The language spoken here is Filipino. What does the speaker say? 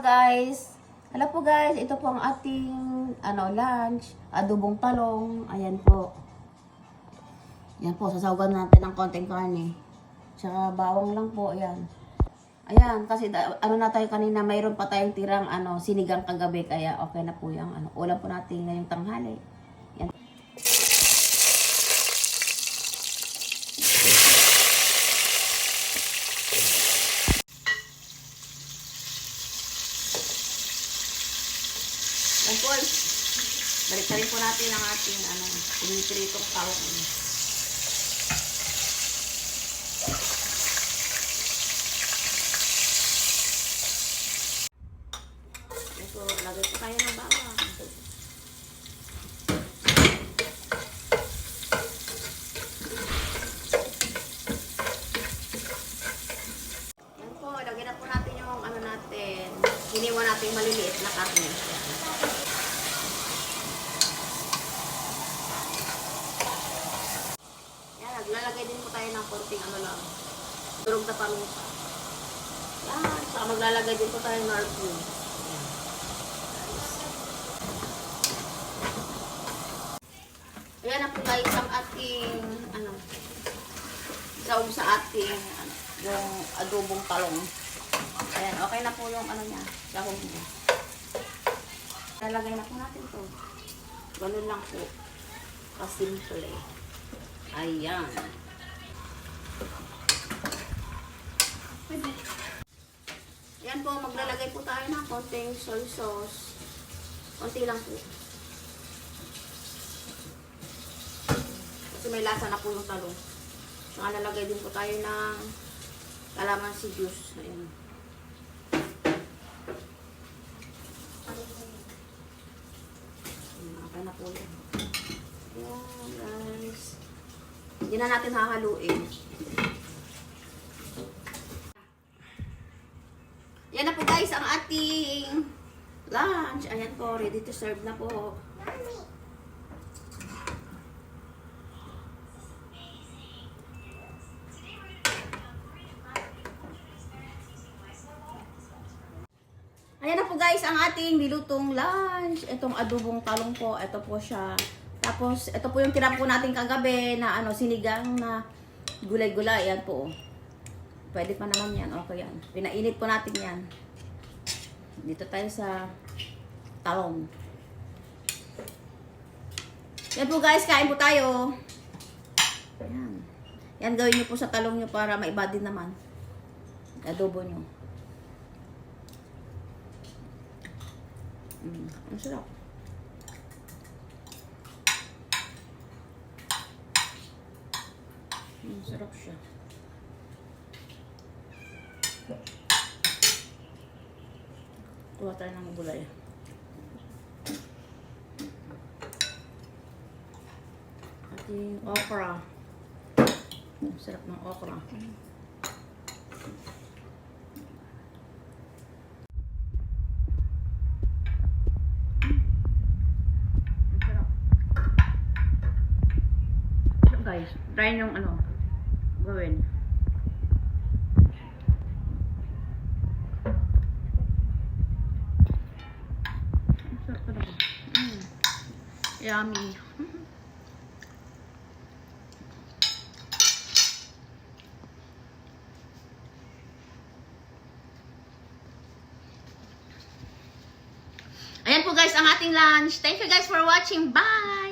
guys. Hello po guys, ito po ang ating lunch, adobong talong. Ayan po. Yan po, sasawagan natin ng konting karne. Tsaka bawang lang po, ayan. Ayan, kasi na tayo kanina, mayroon pa tayong tirang sinigang kagabi, kaya okay na po yung ulam po natin ngayong tanghali. Yan. Yan po, balik na rin po natin ang ating pinipritong talong. So, lagay po tayo ng bawang. Yan po, lagay na po natin yung natin. Hiniwa natin maliliit na karne. Yan, naglalagay din po tayo ng konting lang. Durog na paminta. Yan, saka maglalagay din po tayo ng arpun. Ayan na po guys ang ating saog sa ating yung adobong talong. Ayan, okay na po yung niya, sahog niya. Lalagay na po natin to. Ganun lang po. Kasimple. Ayan. Ayan po, maglalagay po tayo ng konting soy sauce. Konti lang po. Kasi may lasa na po yung talong. Saka lalagay din po tayo ng calamansi juice. Ayan. Okay na po yan. Ayan guys. Hindi na natin hahaluin. Yan na po guys ang ating lunch. Ayan po, ready to serve na po. Ayan na po guys ang ating nilutong lunch. Itong adobong talong po. Ito po siya. Tapos ito po yung tira po natin kagabi na sinigang na gulay-gulay. Ayan po. Pwede pa naman yan. Okay yan. Pinainit po natin yan. Dito tayo sa talong. Yan po guys. Kain po tayo. Ayan. Yan gawin nyo po sa talong nyo para maiba din naman. Adobo nyo. Ang sarap. Ang sarap siya. Kuha tayo ng gulay. Ating okra. Ang sarap ng okra. Guys, try yung gawin. Ang sarap talaga. Yummy. Ayan po guys ang ating lunch. Thank you guys for watching. Bye!